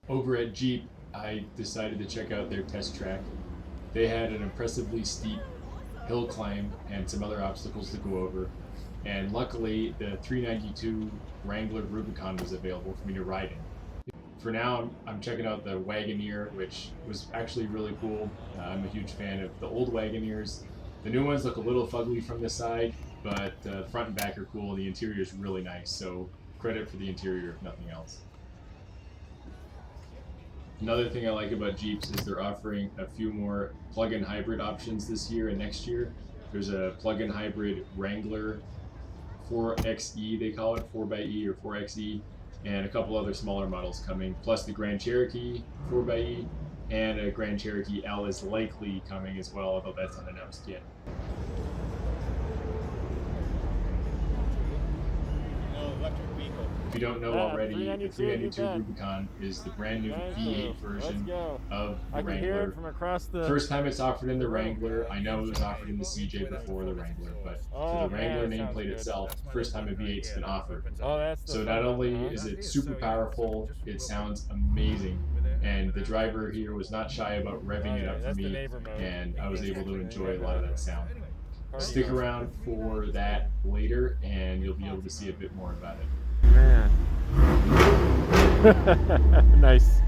Over at Jeep, I decided to check out their test track. They had an impressively steep hill climb and some other obstacles to go over. And luckily, the 392 Wrangler Rubicon was available for me to ride in. For now, I'm checking out the Wagoneer, which was actually really cool. I'm a huge fan of the old Wagoneers. The new ones look a little fugly from the side, but front and back are cool. The interior is really nice, so credit for the interior if nothing else. Another thing I like about Jeeps is they're offering a few more plug-in hybrid options this year and next year. There's a plug-in hybrid Wrangler 4xe, they call it, 4xe or 4xe, and a couple other smaller models coming, plus the Grand Cherokee 4xe, and a Grand Cherokee L is likely coming as well, although that's unannounced yet. If you don't know already, the 392 Rubicon is the brand new V8 version of the Wrangler. First time it's offered in the Wrangler. I know it was offered in the CJ before the Wrangler, but for the Wrangler nameplate itself, first time a V8's been offered. So not only is it super powerful, it sounds amazing, and the driver here was not shy about revving it up for me, and I was able to enjoy a lot of that sound. Stick around for that later, and you'll be able to see a bit more about it. Man. Nice.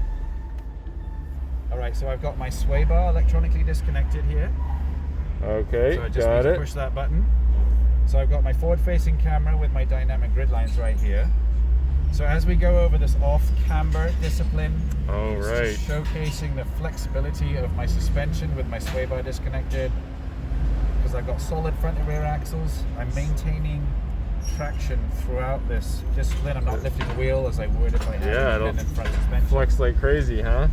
Alright, so I've got my sway bar electronically disconnected here. Okay, so I just got need it. to push that button. So I've got my forward-facing camera with my dynamic grid lines right here. So as we go over this off-camber discipline, it's just showcasing the flexibility of my suspension with my sway bar disconnected. Because I've got solid front and rear axles, I'm maintaining traction throughout this discipline. I'm not lifting the wheel as I would if I had independent front suspension. Flex like crazy, huh?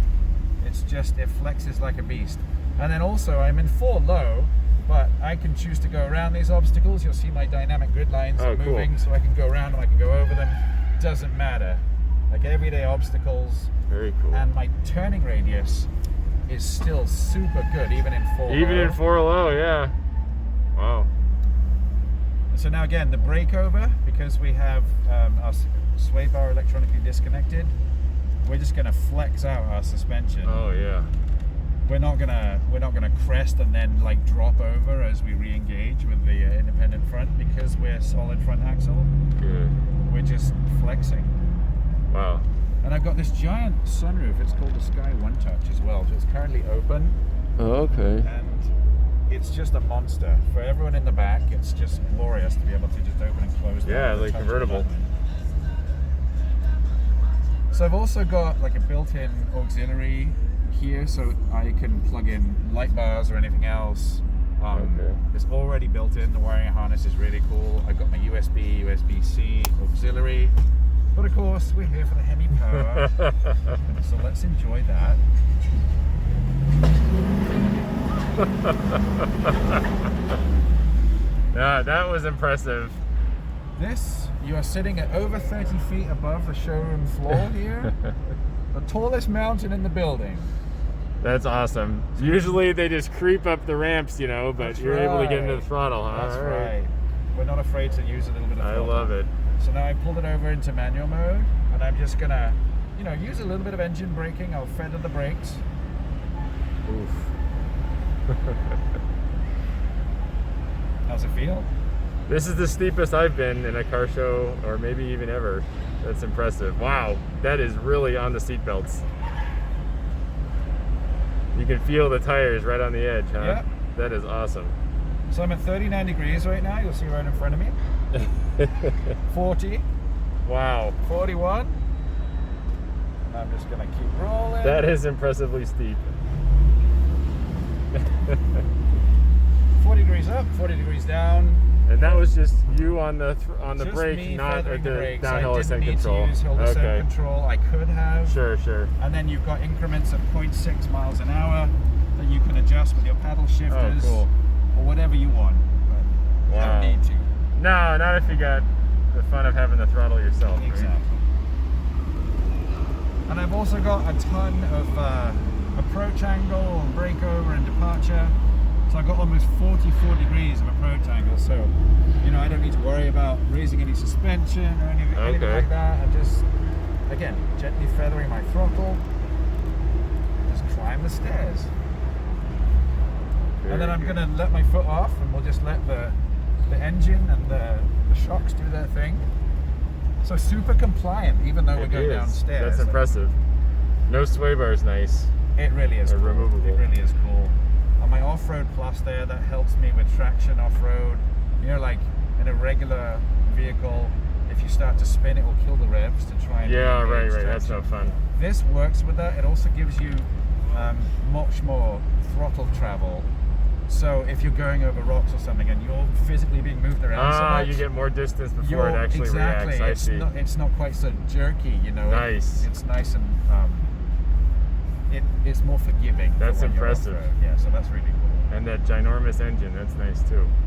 It's just, it flexes like a beast. And then also I'm in 4 low, but I can choose to go around these obstacles. You'll see my dynamic grid lines moving, so I can go around them, I can go over them. Doesn't matter. Like everyday obstacles. Very cool. And my turning radius is still super good, even in 4 low. Even in 4 low, yeah. Wow. So now again, the breakover, because we have our sway bar electronically disconnected, we're just gonna flex out our suspension. Oh yeah. We're not gonna crest and then like drop over as we re-engage with the independent front, because we're solid front axle. Good. We're just flexing. Wow. And I've got this giant sunroof. It's called the Sky One Touch as well. So it's currently open. Oh, okay. And it's just a monster. For everyone in the back, it's just glorious to be able to just open and close. Yeah, like convertible. So I've also got like a built-in auxiliary here, so I can plug in light bars or anything else. It's already built in. The wiring harness is really cool. I've got my USB, USB-C auxiliary. But of course, we're here for the Hemi power. So let's enjoy that. Yeah, that was impressive. This, you are sitting at over 30 feet above the showroom floor here. The tallest mountain in the building. That's awesome. Usually they just creep up the ramps, you know, but you're able to get into the throttle, huh? That's right. We're not afraid to use a little bit of throttle. I love it. So now I pulled it over into manual mode, and I'm just gonna, you know, use a little bit of engine braking. I'll feather the brakes. Oof. How's it feel? This is the steepest I've been in a car show, or maybe even ever. That's impressive. Wow, that is really on the seat belts. You can feel the tires right on the edge, huh? Yep. That is awesome. So I'm at 39 degrees right now. You'll see right in front of me. 40. Wow. 41. I'm just gonna keep rolling. That is impressively steep. 40 degrees up, 40 degrees down. And that was just you on the Just brake, me not feathering at the the brakes. downhill I ascent didn't need control. to use hill descent control. I could have. Sure. And then you've got increments of 0.6 miles an hour that you can adjust with your paddle shifters. Oh, cool. Or whatever you want. But you don't need to. No, not if you got the fun of having the throttle yourself. Exactly. Right? And I've also got a ton of approach angle, breakover, and departure. So I've got almost 44 degrees of approach angle. So, you know, I don't need to worry about raising any suspension or anything like that. I'm just, again, gently feathering my throttle. climb the stairs. Very and then I'm good. going to let my foot off, and we'll just let the engine and the shocks do their thing. So super compliant, even though we're going downstairs. That's impressive. No sway bar is nice. It really is cool. Removable. It really is cool. On my off-road plus there, that helps me with traction off-road. You know, like in a regular vehicle, if you start to spin, it will kill the revs to try and right. traction. That's no fun. This works with that. It also gives you much more throttle travel. So if you're going over rocks or something and you're physically being moved around so much, you get more distance before it actually reacts. I see. It's not quite so jerky, you know. Nice. It's nice and it's more forgiving. That's for when you're impressive. off-road. Yeah, so that's really cool. And that ginormous engine, that's nice too.